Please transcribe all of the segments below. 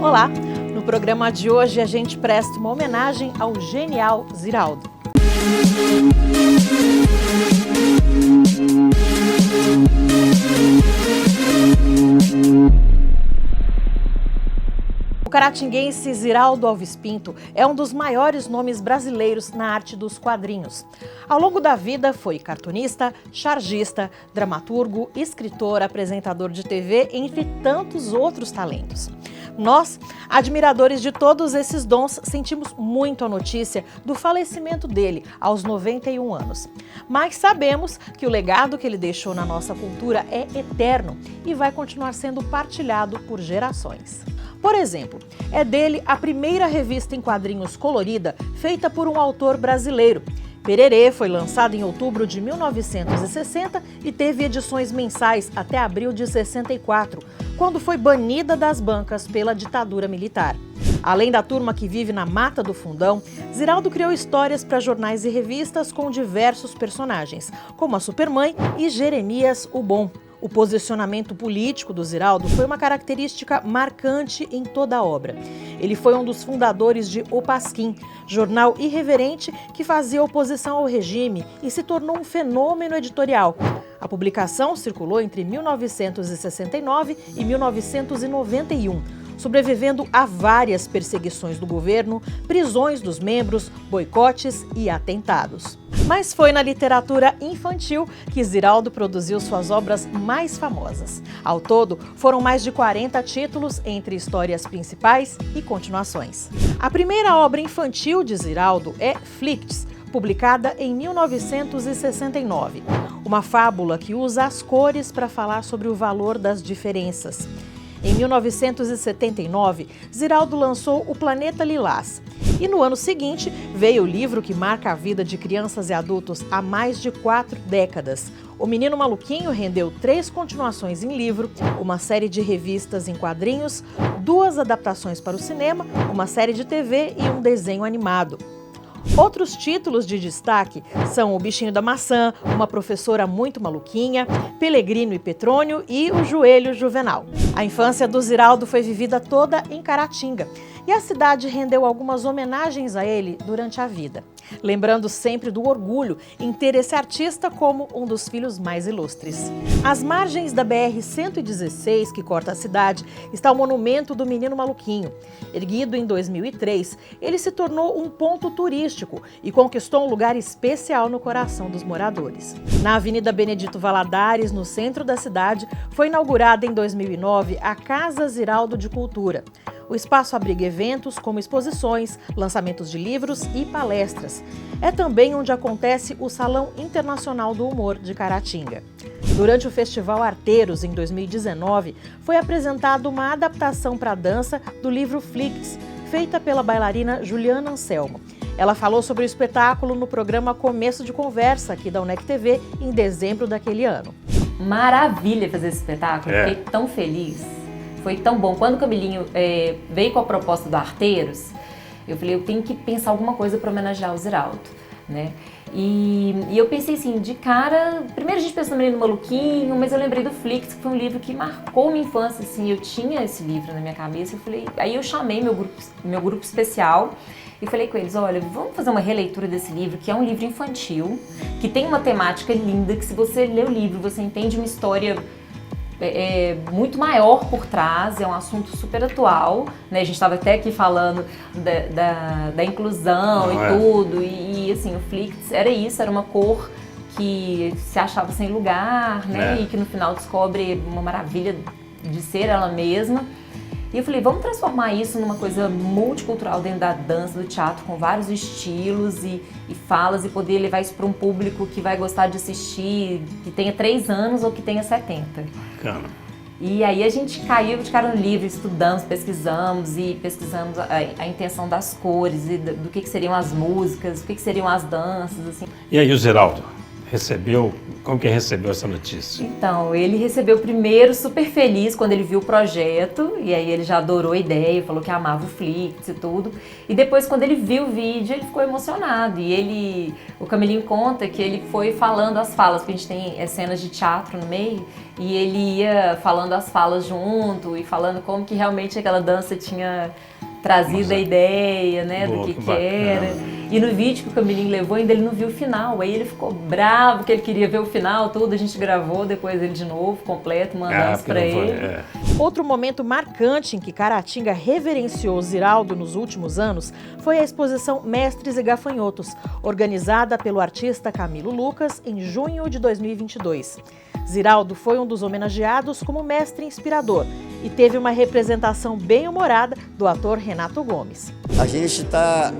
Olá! No programa de hoje a gente presta uma homenagem ao genial Ziraldo. O caratinguense Ziraldo Alves Pinto é um dos maiores nomes brasileiros na arte dos quadrinhos. Ao longo da vida foi cartunista, chargista, dramaturgo, escritor, apresentador de TV, entre tantos outros talentos. Nós, admiradores de todos esses dons, sentimos muito a notícia do falecimento dele aos 91 anos. Mas sabemos que o legado que ele deixou na nossa cultura é eterno e vai continuar sendo partilhado por gerações. Por exemplo, é dele a primeira revista em quadrinhos colorida feita por um autor brasileiro. Pererê foi lançado em outubro de 1960 e teve edições mensais até abril de 64, quando foi banida das bancas pela ditadura militar. Além da turma que vive na Mata do Fundão, Ziraldo criou histórias para jornais e revistas com diversos personagens, como a Supermãe e Jeremias o Bom. O posicionamento político do Ziraldo foi uma característica marcante em toda a obra. Ele foi um dos fundadores de O Pasquim, jornal irreverente que fazia oposição ao regime e se tornou um fenômeno editorial. A publicação circulou entre 1969 e 1991, sobrevivendo a várias perseguições do governo, prisões dos membros, boicotes e atentados. Mas foi na literatura infantil que Ziraldo produziu suas obras mais famosas. Ao todo, foram mais de 40 títulos entre histórias principais e continuações. A primeira obra infantil de Ziraldo é Flicts, publicada em 1969. Uma fábula que usa as cores para falar sobre o valor das diferenças. Em 1979, Ziraldo lançou O Planeta Lilás. E no ano seguinte, veio o livro que marca a vida de crianças e adultos há mais de 4 décadas. O Menino Maluquinho rendeu 3 continuações em livro, uma série de revistas em quadrinhos, 2 adaptações para o cinema, uma série de TV e um desenho animado. Outros títulos de destaque são O Bichinho da Maçã, Uma Professora Muito Maluquinha, Pelegrino e Petrônio e O Joelho Juvenal. A infância do Ziraldo foi vivida toda em Caratinga e a cidade rendeu algumas homenagens a ele durante a vida, lembrando sempre do orgulho em ter esse artista como um dos filhos mais ilustres. Às margens da BR-116, que corta a cidade, está o monumento do Menino Maluquinho. Erguido em 2003, ele se tornou um ponto turístico e conquistou um lugar especial no coração dos moradores. Na Avenida Benedito Valadares, no centro da cidade, foi inaugurada em 2009 a Casa Ziraldo de Cultura. O espaço abriga eventos como exposições, lançamentos de livros e palestras. É também onde acontece o Salão Internacional do Humor de Caratinga. Durante o Festival Arteiros, em 2019, foi apresentada uma adaptação para dança do livro Flicts, feita pela bailarina Juliana Anselmo. Ela falou sobre o espetáculo no programa Começo de Conversa, aqui da UNEC TV, em dezembro daquele ano. Maravilha fazer esse espetáculo, fiquei tão feliz. Foi tão bom. Quando o Camilinho veio com a proposta do Arteiros, eu falei, eu tenho que pensar alguma coisa para homenagear o Ziraldo, né? E eu pensei assim, de cara, primeiro a gente pensou no Menino Maluquinho, mas eu lembrei do Flicts, que foi um livro que marcou minha infância, assim, eu tinha esse livro na minha cabeça, eu falei, aí eu chamei meu grupo especial e falei com eles, olha, vamos fazer uma releitura desse livro, que é um livro infantil, que tem uma temática linda, que se você lê o livro, você entende uma história muito maior por trás, é um assunto super atual, né? A gente estava até aqui falando da inclusão tudo, e assim, o Flicts era isso, era uma cor que se achava sem lugar, né? E que no final descobre uma maravilha de ser ela mesma. E eu falei, vamos transformar isso numa coisa multicultural dentro da dança, do teatro, com vários estilos e falas, e poder levar isso para um público que vai gostar de assistir, que tenha 3 anos ou que tenha 70. Bacana. E aí a gente caiu de cara no livro, estudamos, pesquisamos a intenção das cores, e do que seriam as músicas, o que seriam as danças, assim. E aí o Ziraldo? recebeu, como que recebeu essa notícia? Então, ele recebeu primeiro super feliz quando ele viu o projeto, e aí ele já adorou a ideia, falou que amava o Flix e tudo. E depois, quando ele viu o vídeo, ele ficou emocionado. E o Camilinho conta que ele foi falando as falas, porque a gente tem cenas de teatro no meio, e ele ia falando as falas junto e falando como que realmente aquela dança tinha trazido a ideia, né, do que era. E no vídeo que o Camilinho levou, ainda ele não viu o final. Aí ele ficou bravo, que ele queria ver o final, tudo. A gente gravou depois ele de novo, completo, mandamos pra ele. Outro momento marcante em que Caratinga reverenciou Ziraldo nos últimos anos foi a exposição Mestres e Gafanhotos, organizada pelo artista Camilo Lucas em junho de 2022. Ziraldo foi um dos homenageados como mestre inspirador e teve uma representação bem-humorada do ator Renato Gomes. A gente está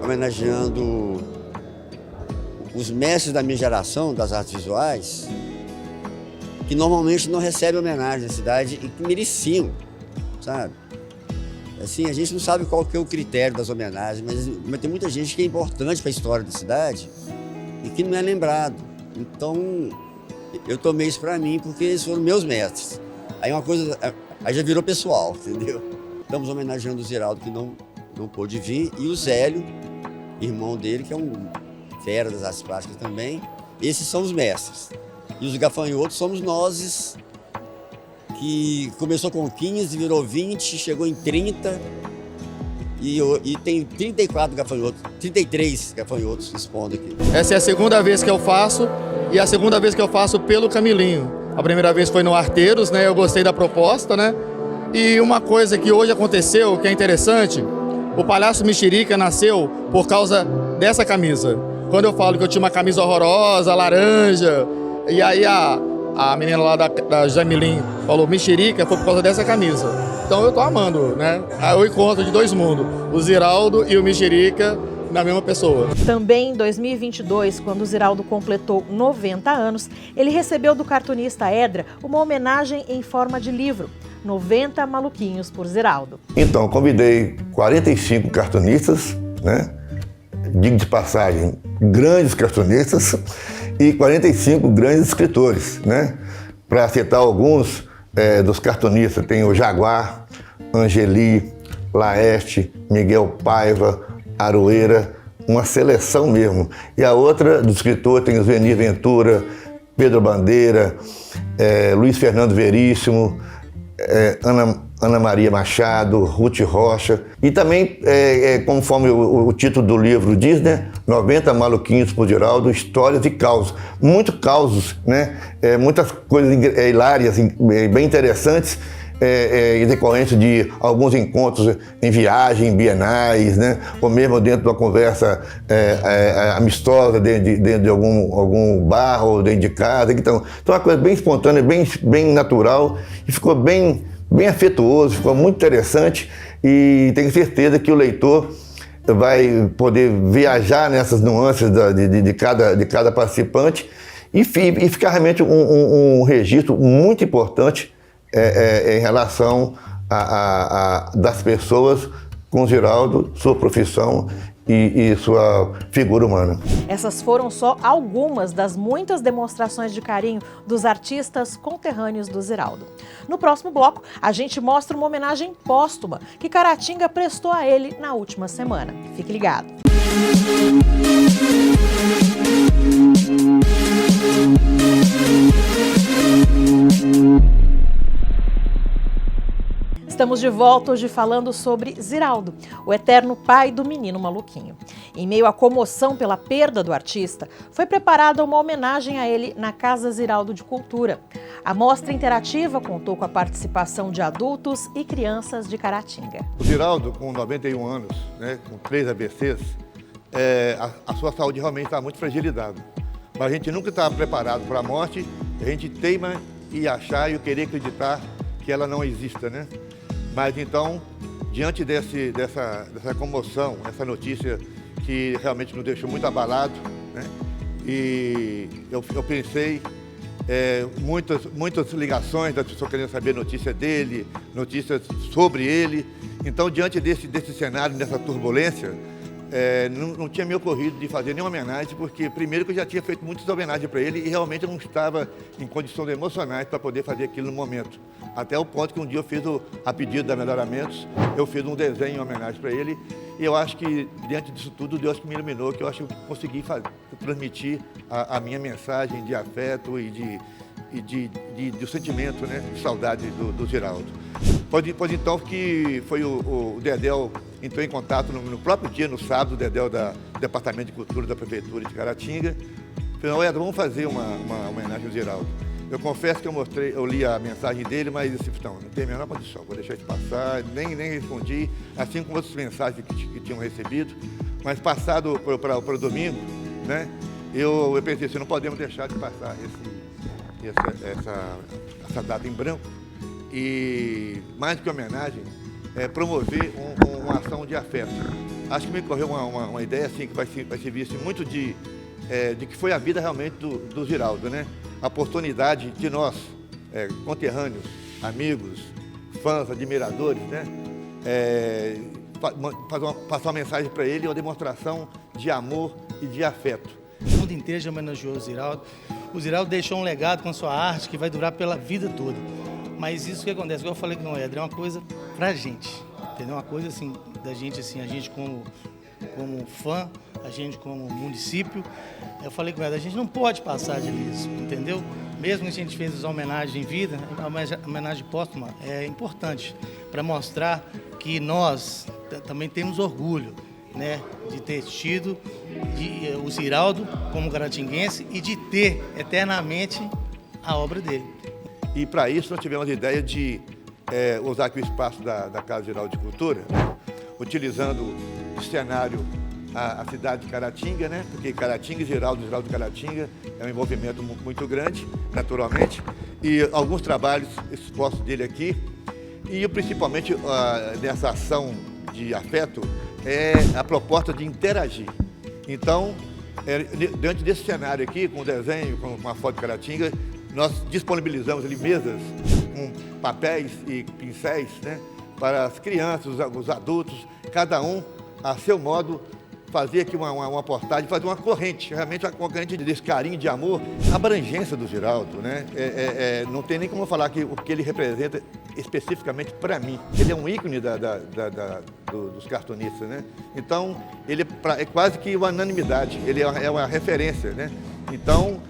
homenageando os mestres da minha geração, das artes visuais, que normalmente não recebem homenagem na cidade e que mereciam, sabe? Assim, a gente não sabe qual que é o critério das homenagens, mas tem muita gente que é importante para a história da cidade e que não é lembrado. Então, eu tomei isso para mim porque eles foram meus mestres. Aí já virou pessoal, entendeu? Estamos homenageando o Ziraldo, que não pôde vir, e o Zélio, irmão dele, que é um fera das artes plásticas também. Esses são os mestres. E os gafanhotos somos nós, que começou com 15, virou 20, chegou em 30, e tem 34 gafanhotos, 33 gafanhotos expondo aqui. Essa é a segunda vez que eu faço, e a segunda vez que eu faço pelo Camilinho. A primeira vez foi no Arteiros, né? Eu gostei da proposta, né? E uma coisa que hoje aconteceu, que é interessante, o Palhaço Mexerica nasceu por causa dessa camisa. Quando eu falo que eu tinha uma camisa horrorosa, laranja, e aí a menina lá da Jamilim falou Mexerica, foi por causa dessa camisa. Então eu tô amando, né? O encontro de dois mundos, o Ziraldo e o Mexerica na mesma pessoa. Também em 2022, quando o Ziraldo completou 90 anos, ele recebeu do cartunista Edra uma homenagem em forma de livro, 90 Maluquinhos por Ziraldo. Então, convidei 45 cartunistas, né? Digo de passagem, grandes cartunistas e 45 grandes escritores, né? Para citar alguns dos cartunistas, tem o Jaguar, Angeli, Laerte, Miguel Paiva, Aroeira, uma seleção mesmo. E a outra do escritor tem o Zeni Ventura, Pedro Bandeira, Luiz Fernando Veríssimo, Ana Maria Machado, Ruth Rocha. E também, conforme o título do livro diz, né? 90 Maluquinhos por Ziraldo, histórias e causos. Muitos causos, né? Muitas coisas hilárias, bem interessantes, em decorrência de alguns encontros em viagem, em bienais, né? Ou mesmo dentro de uma conversa amistosa dentro de algum bar ou dentro de casa. Então uma coisa bem espontânea, bem natural, e ficou bem afetuoso, ficou muito interessante, e tenho certeza que o leitor vai poder viajar nessas nuances de cada participante e ficar realmente um registro muito importante em relação das pessoas com Ziraldo, sua profissão e sua figura humana. Essas foram só algumas das muitas demonstrações de carinho dos artistas conterrâneos do Ziraldo. No próximo bloco, a gente mostra uma homenagem póstuma que Caratinga prestou a ele na última semana. Fique ligado! Estamos de volta hoje falando sobre Ziraldo, o eterno pai do menino maluquinho. Em meio à comoção pela perda do artista, foi preparada uma homenagem a ele na Casa Ziraldo de Cultura. A mostra interativa contou com a participação de adultos e crianças de Caratinga. O Ziraldo, com 91 anos, né, com 3 AVCs, a sua saúde realmente está muito fragilizada. Mas a gente nunca está preparado para a morte, a gente teima em achar e querer acreditar que ela não exista, né? Mas então, diante dessa comoção, essa notícia que realmente nos deixou muito abalado, né? E eu pensei, muitas ligações das pessoas querendo saber notícia dele, notícias sobre ele. Então, diante desse cenário, dessa turbulência, não tinha me ocorrido de fazer nenhuma homenagem, porque primeiro que eu já tinha feito muitas homenagens para ele e realmente eu não estava em condições emocionais para poder fazer aquilo no momento. Até o ponto que um dia eu fiz, a pedido da Melhoramentos, eu fiz um desenho em homenagem para ele e eu acho que diante disso tudo Deus que me iluminou, que eu acho que eu consegui transmitir a minha mensagem de afeto e de sentimento, né, de saudade do Ziraldo. Pois então que foi o Dedéu entrou em contato no próprio dia, no sábado, o Dedéu do Departamento de Cultura da Prefeitura de Caratinga. Falei, Edson, vamos fazer uma homenagem ao Ziraldo. Eu confesso que eu li a mensagem dele, mas disse, não tem a menor condição, vou deixar isso passar, nem respondi, assim como outras mensagens que tinham recebido. Mas passado para o domingo, né, eu pensei assim, não podemos deixar de passar essa data em branco. E, mais do que homenagem, promover uma ação de afeto. Acho que me ocorreu uma ideia assim, que vai servir assim, muito de que foi a vida realmente do Ziraldo, né? A oportunidade de nós, conterrâneos, amigos, fãs, admiradores, né? Passar uma mensagem para ele, uma demonstração de amor e de afeto. O mundo inteiro já homenageou o Ziraldo. O Ziraldo deixou um legado com sua arte que vai durar pela vida toda. Mas isso que acontece, igual eu falei com o Éder, é uma coisa pra gente, entendeu? Uma coisa assim, da gente, assim, a gente como fã, a gente como município. Eu falei com o Éder, a gente não pode passar de liso, entendeu? Mesmo que a gente fez as homenagens em vida, a homenagem póstuma é importante para mostrar que nós também temos orgulho, né, de ter tido o Ziraldo como caratinguense e de ter eternamente a obra dele. E para isso nós tivemos a ideia de usar aqui o espaço da Casa Geral de Cultura, né? Utilizando de cenário a cidade de Caratinga, né? Porque Caratinga e Ziraldo e Caratinga é um envolvimento muito grande, naturalmente, e alguns trabalhos expostos dele aqui, e principalmente nessa ação de afeto é a proposta de interagir. Então, diante desse cenário aqui, com o desenho, com uma foto de Caratinga, nós disponibilizamos ali mesas com papéis e pincéis, né, para as crianças, os adultos, cada um, a seu modo, fazer aqui uma postagem, fazer uma corrente, realmente uma corrente desse carinho, de amor, a abrangência do Ziraldo, né? Não tem nem como falar o que ele representa especificamente para mim. Ele é um ícone dos cartunistas, né? Então, ele é quase que uma unanimidade, ele é uma referência, né? Então,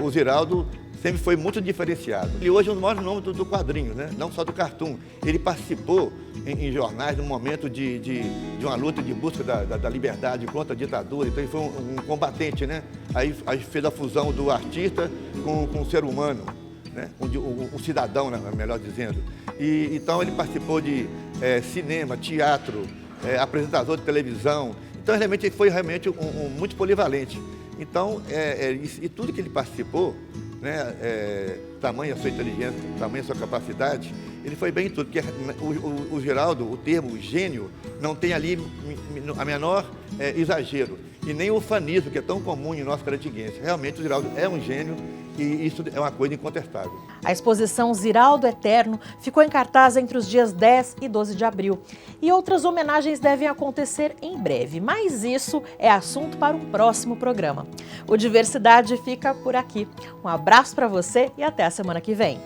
o Ziraldo sempre foi muito diferenciado. Ele hoje é um dos maiores nomes do quadrinho, né? Não só do cartoon. Ele participou em jornais no momento de uma luta de busca da liberdade contra a ditadura. Então ele foi um combatente, né? Aí fez a fusão do artista com o ser humano, né? O cidadão, né? Melhor dizendo. Então ele participou de cinema, teatro, apresentador de televisão. Então realmente ele foi muito polivalente. Então, e tudo que ele participou, né, tamanha a sua inteligência, tamanha a sua capacidade, ele foi bem em tudo, porque o Ziraldo, o termo gênio, não tem ali a menor exagero, e nem o ufanismo, que é tão comum em nosso caratinguense. Realmente o Ziraldo é um gênio e isso é uma coisa incontestável. A exposição Ziraldo Eterno ficou em cartaz entre os dias 10 e 12 de abril. E outras homenagens devem acontecer em breve, mas isso é assunto para um próximo programa. O Diversidade fica por aqui. Um abraço para você e até a semana que vem.